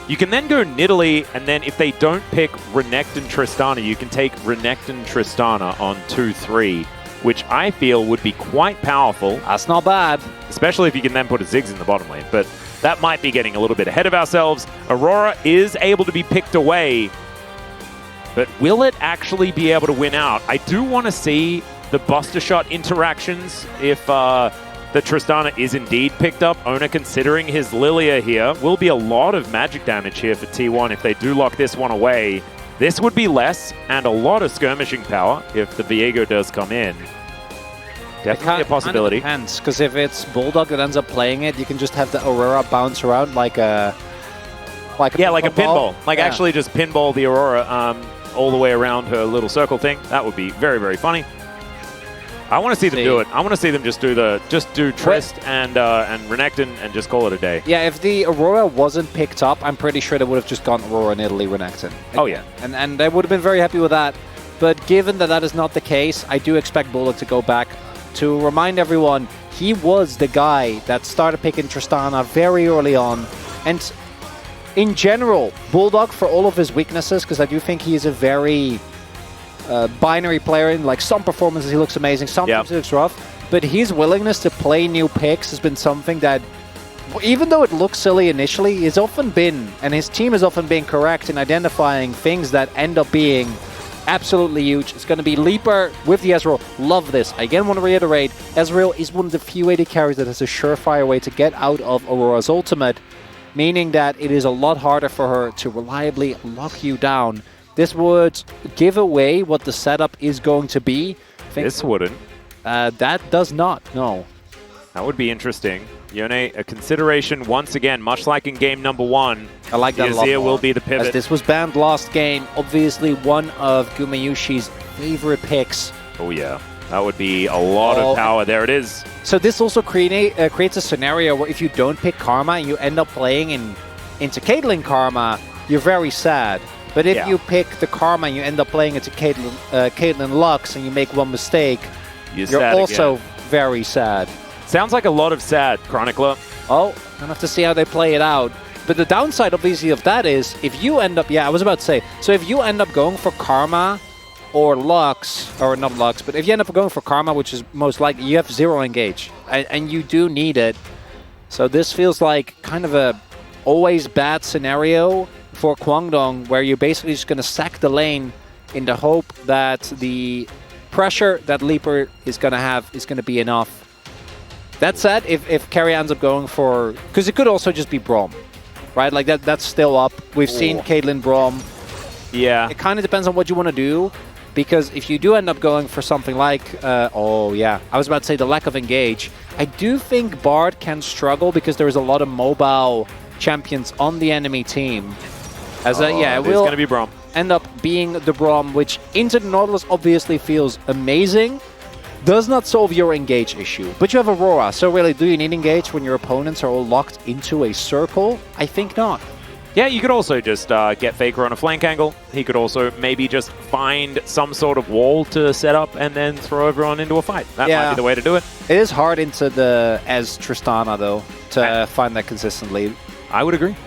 You can then go Nidalee, and then if they don't pick Renekton Tristana, you can take Renekton Tristana on 2-3, which I feel would be quite powerful. That's not bad. Especially if you can then put a Ziggs in the bottom lane. But that might be getting a little bit ahead of ourselves. Aurora is able to be picked away, but will it actually be able to win out? I do want to see the Buster Shot interactions if the Tristana is indeed picked up. Ona, considering his Lilia here, will be a lot of magic damage here for T1 if they do lock this one away. This would be less and a lot of skirmishing power if the Viego does come in. Definitely a possibility. Kind of depends, because if it's Bulldog that ends up playing it, you can just have the Aurora bounce around like a pinball. Actually just pinball the Aurora all the way around her little circle thing. That would be very, very funny. I want to see them do it. I want to see them just do Trist and Renekton and just call it a day. Yeah, if the Aurora wasn't picked up, I'm pretty sure they would have just gone Aurora and Italy Renekton. Oh yeah, and they would have been very happy with that. But given that that is not the case, I do expect Bulldog to go back. To remind everyone, he was the guy that started picking Tristana very early on, and in general, Bulldog, for all of his weaknesses, because I do think he is a very binary player. In like some performances he looks amazing, sometimes he looks rough, but his willingness to play new picks has been something that, even though it looks silly initially, has often been, and his team has often been correct in identifying things that end up being absolutely huge. It's going to be Leaper with the Ezreal. Love this. I again want to reiterate, Ezreal is one of the few AD carries that has a surefire way to get out of Aurora's ultimate, meaning that it is a lot harder for her to reliably lock you down. This would give away what the setup is going to be. This wouldn't. That does not, no. That would be interesting. Yone, a consideration once again, much like in game number 1. I like that a lot more. Will be the pivot. As this was banned last game, obviously one of Gumayushi's favorite picks. Oh yeah, that would be a lot of power. There it is. So this also creates a scenario where if you don't pick Karma and you end up playing into Caitlyn Karma, you're very sad. But if you pick the Karma and you end up playing into Caitlyn Lux and you make one mistake, you're also very sad. Sounds like a lot of sad, Chronicler. Oh, I'll have to see how they play it out. But the downside, obviously, of that is if you end up... Yeah, I was about to say. So if you end up going for Karma or Lux, or not Lux, but if you end up going for Karma, which is most likely, you have 0 engage. And you do need it. So this feels like kind of a always bad scenario for Kwangdong, where you're basically just going to sack the lane in the hope that the pressure that Leaper is going to have is going to be enough. That said, if Carry ends up going for... Because it could also just be Braum, right? Like, that's still up. We've seen Caitlyn Braum. Yeah. It kind of depends on what you want to do, because if you do end up going for something like... I was about to say the lack of engage. I do think Bard can struggle because there is a lot of mobile champions on the enemy team. As it will going to be Braum. End up being the Braum, which into the Nautilus obviously feels amazing. Does not solve your engage issue. But you have Aurora, so really, do you need engage when your opponents are all locked into a circle? I think not. Yeah, you could also just get Faker on a flank angle. He could also maybe just find some sort of wall to set up and then throw everyone into a fight. That might be the way to do it. It is hard into the Tristana, though, to find that consistently. I would agree.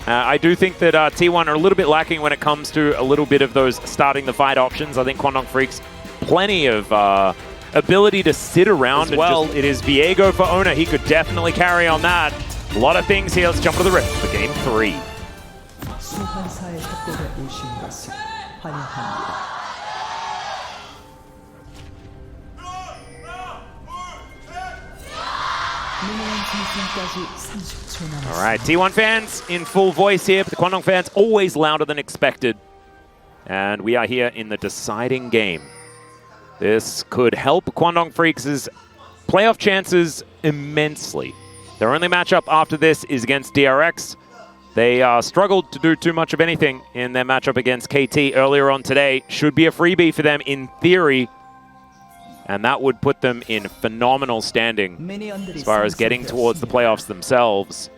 I do think that T1 are a little bit lacking when it comes to a little bit of those starting the fight options. I think Kwangdong FREECS, plenty of ability to sit around as well. It is Viego for Ona. He could definitely carry on that. A lot of things here. Let's jump to the rift for game 3. All right, T1 fans in full voice here, but the Kwangdong fans always louder than expected. And we are here in the deciding game. This could help Kwangdong FREECS' playoff chances immensely. Their only matchup after this is against DRX. They struggled to do too much of anything in their matchup against KT earlier on today. Should be a freebie for them in theory. And that would put them in phenomenal standing as far as getting towards the playoffs themselves.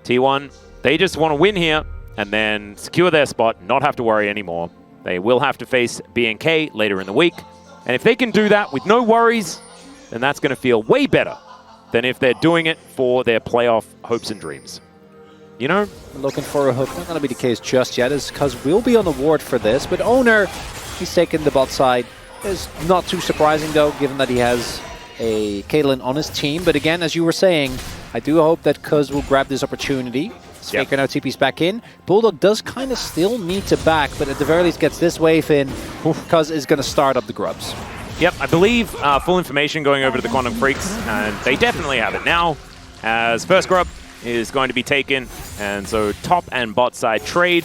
T1, they just want to win here and then secure their spot, not have to worry anymore. They will have to face BNK later in the week. And if they can do that with no worries, then that's going to feel way better than if they're doing it for their playoff hopes and dreams. you know? Looking for a hook. Not going to be the case just yet, as Cuz will be on the ward for this. But Owner, he's taking the bot side. Is not too surprising, though, given that he has a Caitlyn on his team. But again, as you were saying, I do hope that Cuz will grab this opportunity. Faker now TP's back in. Bulldog does kind of still need to back, but at the very least gets this wave in. Cuz is going to start up the grubs. Yep, I believe full information going over to the Quantum Freaks, and they definitely have it now, as first grub is going to be taken, and so top and bot side trade,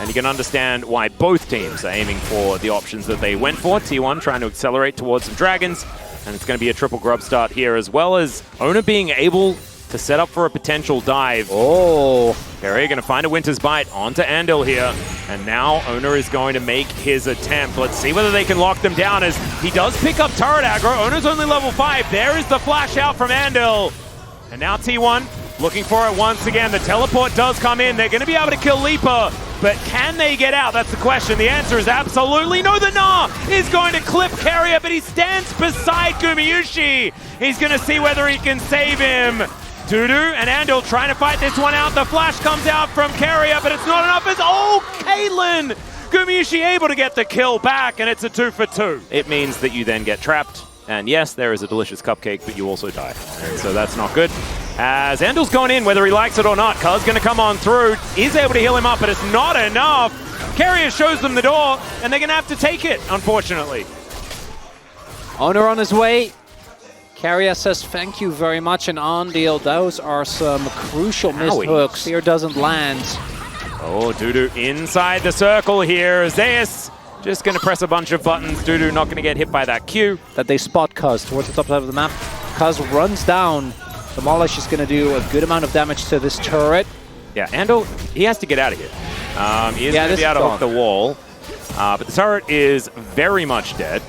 and you can understand why both teams are aiming for the options that they went for. T1 trying to accelerate towards some dragons, and it's going to be a triple grub start here, as well as Owner being able to set up for a potential dive. Oh, Perry going to find a Winter's Bite onto Andil here, and now Owner is going to make his attempt. Let's see whether they can lock them down, as he does pick up turret aggro. Owner's only level 5. There is the flash out from Andil, and now T1 looking for it once again. The teleport does come in. They're going to be able to kill Leaper, but can they get out? That's the question. The answer is absolutely no. The Gnar is going to clip Carrier, but he stands beside Gumayusi. He's going to see whether he can save him. Dudu and Andil trying to fight this one out. The flash comes out from Carrier, but it's not enough. It's, oh, Caitlyn! Gumayusi able to get the kill back, and it's a 2 for 2. It means that you then get trapped. And yes, there is a delicious cupcake, but you also die. And so that's not good. As Andil's going in, whether he likes it or not, Cuz going to come on through, is able to heal him up, but it's not enough. Carrier shows them the door, and they're going to have to take it, unfortunately. Owner on his way. Carrier says thank you very much, and on deal. Those are some crucial missed hooks. Here doesn't land. Oh, Dudu inside the circle here. Zeus just going to press a bunch of buttons. Dudu not going to get hit by that Q. That they spot Cuz towards the top side of the map. Cuz runs down. Demolish is going to do a good amount of damage to this turret. Yeah, Andil, he has to get out of here. He is going to be able to hook the wall. But the turret is very much dead.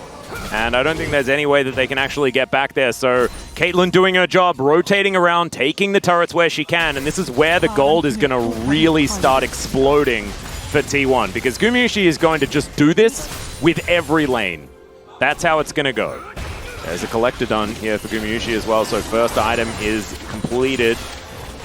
And I don't think there's any way that they can actually get back there. So Caitlyn doing her job, rotating around, taking the turrets where she can. And this is where the gold is going to really start exploding for T1. Because Gumayusi is going to just do this with every lane. That's how it's going to go. There's a collector done here for Gumayusi as well. So first item is completed.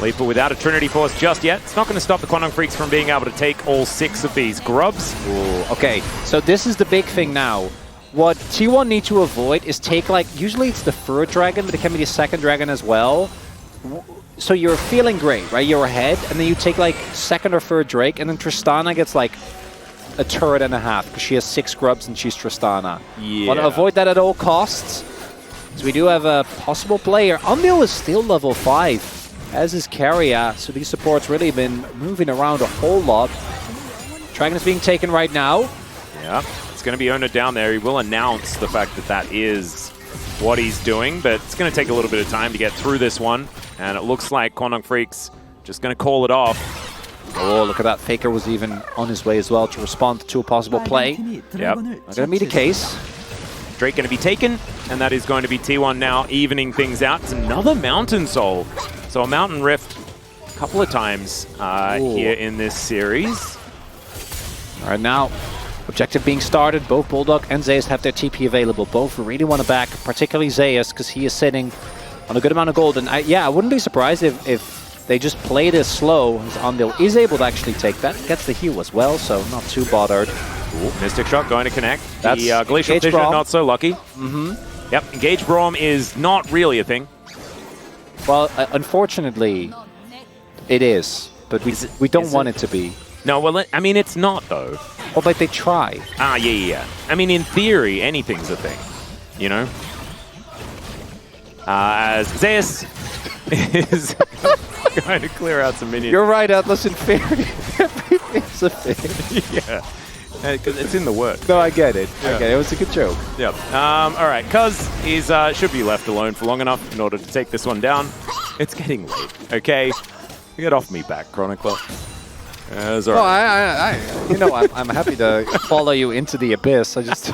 Leaper without a Trinity Force just yet. It's not going to stop the Quantum Freaks from being able to take all 6 of these grubs. Ooh, okay, so this is the big thing now. What T1 need to avoid is take, like, usually it's the third dragon, but it can be the second dragon as well. So you're feeling great, right? You're ahead, and then you take, like, second or third Drake, and then Tristana gets, like, a turret and a half, because she has 6 grubs and she's Tristana. Yeah. Want to avoid that at all costs. So we do have a possible player. Umbil is still level 5, as is Carrier, so these supports really been moving around a whole lot. Dragon is being taken right now. Yeah. It's going to be Owner down there. He will announce the fact that that is what he's doing, but it's going to take a little bit of time to get through this one. And it looks like Quantum Freaks just going to call it off. Oh, look at that. Faker was even on his way as well to respond to a possible play. Yep. Not going to be the case. Drake going to be taken, and that is going to be T1 now evening things out. It's another Mountain Soul. So a Mountain Rift a couple of times here in this series. All right, now objective being started. Both Bulldog and Zeus have their TP available. Both really want to back, particularly Zeus, because he is sitting on a good amount of gold. And I wouldn't be surprised if they just play this slow. His Andil is able to actually take that. Gets the heal as well, so not too bothered. Ooh, Mystic Shot going to connect. That's the Glacial Vision not so lucky. Mm-hmm. Yep, Engage Braum is not really a thing. Well, unfortunately, it is. But we don't want it to be. No, well, I mean, it's not, though. Oh, but they try. Ah, yeah. I mean, in theory, anything's a thing, you know? As Zeus is going to clear out some minions. You're right, Atlas. In theory, everything's a thing. Yeah, because it's in the work. No, I get it. Yeah. Okay, it was a good joke. Yep. All right, Cuz is should be left alone for long enough in order to take this one down. It's getting late, okay? Get off me back, Chronicler. You know, I'm happy to follow you into the abyss. I just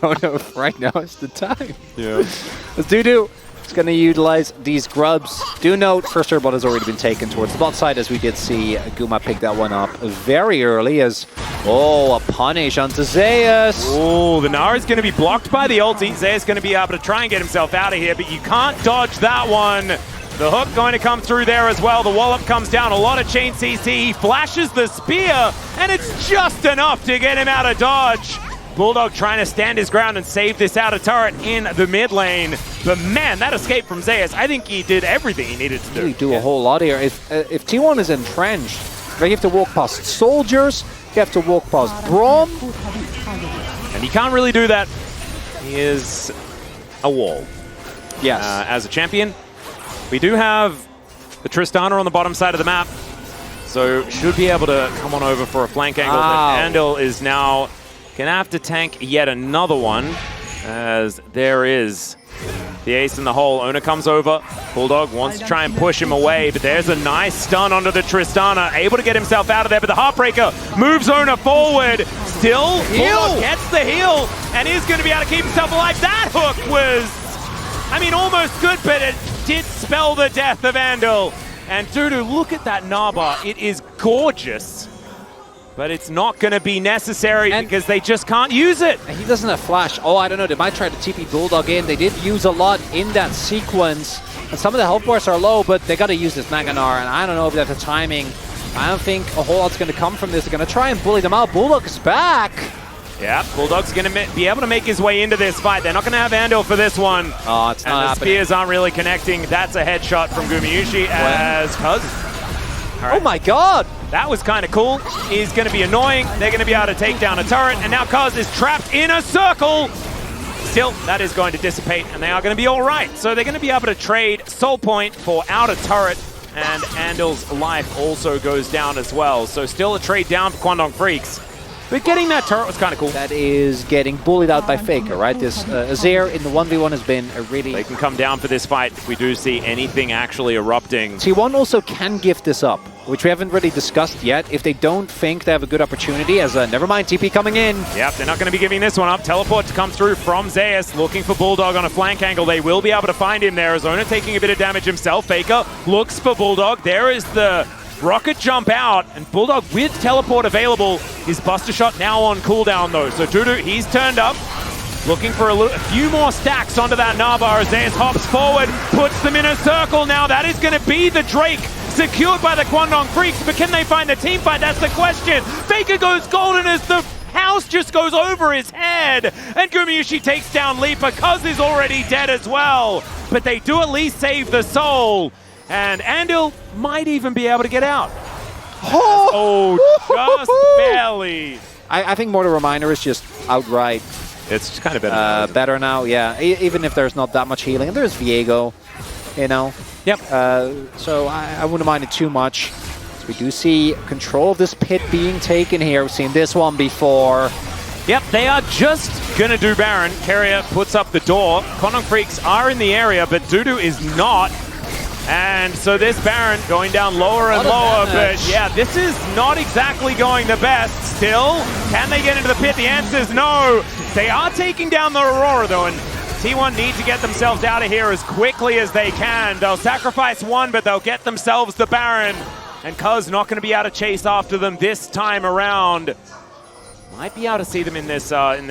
don't know if right now is the time. Yeah. Let's Dudu. It's going to utilize these grubs. Do note, first turbot has already been taken towards the bot side, as we did see Guma pick that one up very early. As a punish onto Zeus. Oh, the Gnar is going to be blocked by the ulti. Zeus going to be able to try and get himself out of here, but you can't dodge that one. The hook going to come through there as well. The wallop comes down. A lot of chain CC. He flashes the spear, and it's just enough to get him out of dodge. Bulldog trying to stand his ground and save this outer turret in the mid lane. But man, that escape from Zeus, I think he did everything he needed to do. Really do a whole lot here. If T1 is entrenched, they have to walk past soldiers, you have to walk past Braum. And he can't really do that. He is a wall. Yes. As a champion. We do have the Tristana on the bottom side of the map. So should be able to come on over for a flank angle. But Andal is now gonna have to tank yet another one, as there is the ace in the hole. Ona comes over. Bulldog wants to try and push him away, but there's a nice stun onto the Tristana, able to get himself out of there, but the Heartbreaker moves Ona forward. Still, Bulldog gets the heal, and is gonna be able to keep himself alive. That hook was, I mean, almost good, but it did spell the death of Andal. And Dudu, look at that Naba. It is gorgeous. But it's not going to be necessary because they just can't use it. He doesn't have flash. Oh, I don't know. They might try to TP Bulldog in. They did use a lot in that sequence. And some of the health bars are low, but they got to use this Naganar. And I don't know if that's the timing. I don't think a whole lot's going to come from this. They're going to try and bully them out. Bulldog is back. Yeah, Bulldog's going to be able to make his way into this fight. They're not going to have Andal for this one. Oh, it's not happening. And the spears aren't really connecting. That's a headshot from Gumayusi as Cuz. Right. Oh my god! That was kind of cool. He's going to be annoying. They're going to be able to take down a turret, and now Cuz is trapped in a circle. Still, that is going to dissipate, and they are going to be all right. So they're going to be able to trade Soul Point for outer turret, and Andal's life also goes down as well. So still a trade down for Kwangdong Freaks. But getting that turret was kind of cool. That is getting bullied out by Faker, right? This Azir in the 1v1 has been a really... They can come down for this fight if we do see anything actually erupting. T1 also can gift this up, which we haven't really discussed yet. If they don't think they have a good opportunity, as never mind, TP coming in. Yep, they're not going to be giving this one up. Teleport to come through from Zeus, looking for Bulldog on a flank angle. They will be able to find him there. Azona taking a bit of damage himself. Faker looks for Bulldog. There is the rocket jump out, and Bulldog with teleport available. His Buster Shot now on cooldown though. So Dudu, he's turned up, looking for a few more stacks onto that Nava. Zeus hops forward, puts them in a circle. Now that is going to be the Drake, secured by the Kwangdong Freaks, but can they find the team fight? That's the question. Faker goes golden as the house just goes over his head, and Gumayusi takes down Leaper. Cuz is already dead as well, but they do at least save the soul. And Andal might even be able to get out. Oh, just barely. I think more the reminder is just outright. It's just kind of better. Better now, yeah. Even if there's not that much healing. And there's Viego, you know. Yep. So I wouldn't mind it too much. So we do see control of this pit being taken here. We've seen this one before. Yep, they are just going to do Baron. Carrier puts up the door. Kwangdong Freaks are in the area, but Dudu is not. And so this Baron going down lower and lower, but yeah, this is not exactly going the best. Still, can they get into the pit? The answer is no. They are taking down the Aurora though, and T1 need to get themselves out of here as quickly as they can. They'll sacrifice one, but they'll get themselves the Baron. And Cuz not going to be able to chase after them this time around. Might be able to see them in this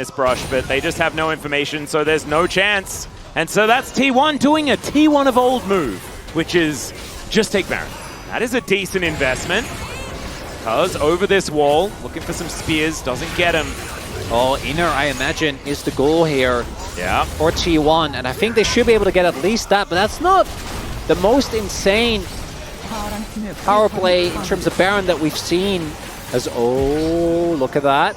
brush, but they just have no information, so there's no chance. And so that's T1 doing a T1 of old move, which is just take Baron. That is a decent investment. Cuz over this wall, looking for some spears, doesn't get him. Oh, inner, I imagine, is the goal here. Yeah. For T1, and I think they should be able to get at least that, but that's not the most insane power play in terms of Baron that we've seen. As, oh, look at that.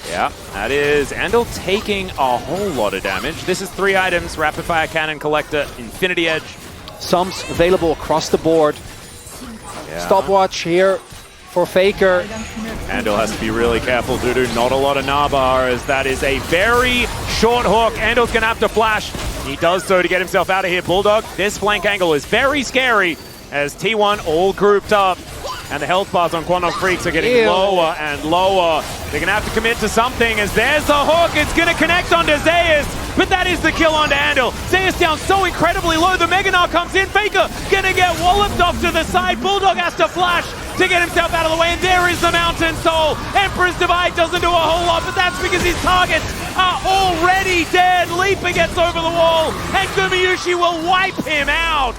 Yeah, that is Andal taking a whole lot of damage. This is 3 items: Rapid Fire Cannon, Collector, Infinity Edge. Sums available across the board. Yeah. Stopwatch here for Faker. Andal has to be really careful, Dudu. Not a lot of Nabar, as that is a very short hook. Andal's going to have to flash. He does so to get himself out of here. Bulldog, this flank angle is very scary as T1 all grouped up. And the health bars on Kwangdong Freaks are getting lower and lower. They're going to have to commit to something as there's the hook. It's going to connect onto Zeus, but that is the kill onto Andal. Zeus down so incredibly low. The Meganar comes in. Faker going to get walloped off to the side. Bulldog has to flash to get himself out of the way. And there is the Mountain Soul. Emperor's Divide doesn't do a whole lot, but that's because his targets are already dead. Leaper gets over the wall, and Gumayusi will wipe him out.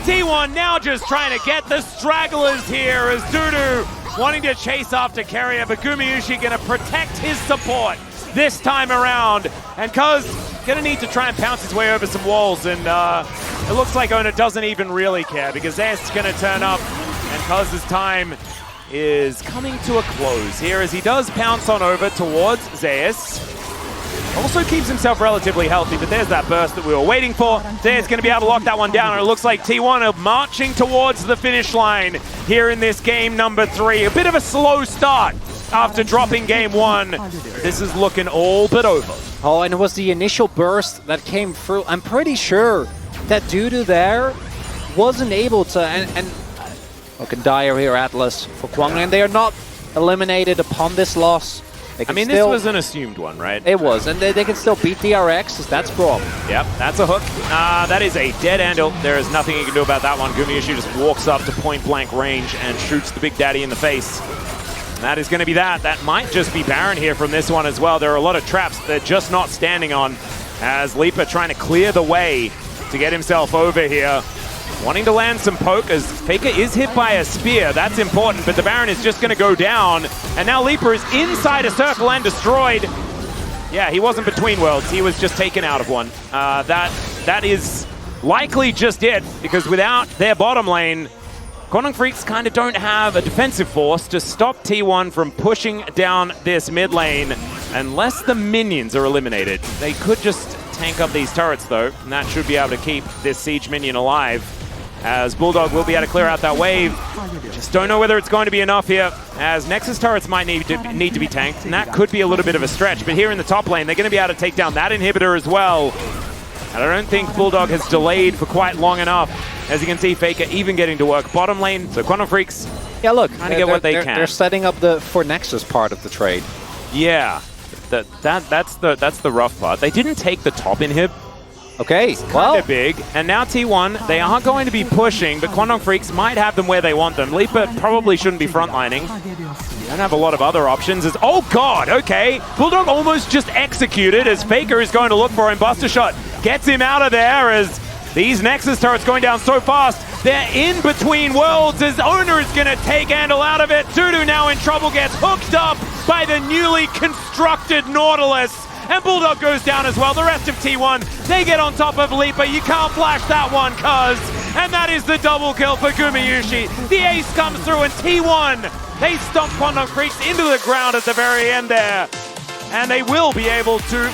T1 now just trying to get the stragglers here as Dudu wanting to chase after Carrier, but Gumayusi going to protect his support this time around. And Cuz going to need to try and pounce his way over some walls, and it looks like Ona doesn't even really care because Zeus is going to turn up, and Cuz's time is coming to a close here as he does pounce on over towards Zeus. Also keeps himself relatively healthy, but there's that burst that we were waiting for. Zeus going to be able to lock that one down, and it looks like T1 are marching towards the finish line here in this game number 3. A bit of a slow start after dropping game 1. This is looking all but over. Oh, and it was the initial burst that came through. I'm pretty sure that Dudu there wasn't able to, and looking dire here, Atlas for KWANGDONG, and they are not eliminated upon this loss. I mean, this was an assumed one, right? It was, and they can still beat DRX, that's Braum. Yep, that's a hook. That is a dead handle. There is nothing you can do about that one. Gumayusi just walks up to point-blank range and shoots the Big Daddy in the face. And that is going to be that. That might just be Baron here from this one as well. There are a lot of traps they're just not standing on, as Leaper trying to clear the way to get himself over here. Wanting to land some poke as Faker is hit by a spear. That's important, but the Baron is just going to go down. And now Leaper is inside a circle and destroyed. Yeah, he wasn't between worlds. He was just taken out of one. That is likely just it, because without their bottom lane, KWANGDONG FREECS kind of don't have a defensive force to stop T1 from pushing down this mid lane unless the minions are eliminated. They could just tank up these turrets though, and that should be able to keep this siege minion alive, as Bulldog will be able to clear out that wave. Just don't know whether it's going to be enough here, as Nexus turrets might need to be tanked, and that could be a little bit of a stretch. But here in the top lane, they're going to be able to take down that inhibitor as well. And I don't think Bulldog has delayed for quite long enough. As you can see, Faker even getting to work bottom lane, so KWANGDONG FREECS yeah, look, trying to get what they can. They're setting up the for Nexus part of the trade. Yeah, that's the rough part. They didn't take the top inhib. Okay, Well, they're big, and now T1, they are going to be pushing, but KWANGDONG FREECS might have them where they want them. Leaper probably shouldn't be frontlining. You don't have a lot of other options. Oh god, okay. Bulldog almost just executed as Faker is going to look for him. Buster Shot gets him out of there as these Nexus turrets going down so fast. They're in between worlds as Owner is going to take Handle out of it. Dudu now in trouble, gets hooked up by the newly constructed Nautilus. And Bulldog goes down as well. The rest of T1, they get on top of Leaper. You can't flash that one, Cuz. And that is the double kill for Gumayusi. The ace comes through, and T1, they stomp KWANGDONG FREECS into the ground at the very end there. And they will be able to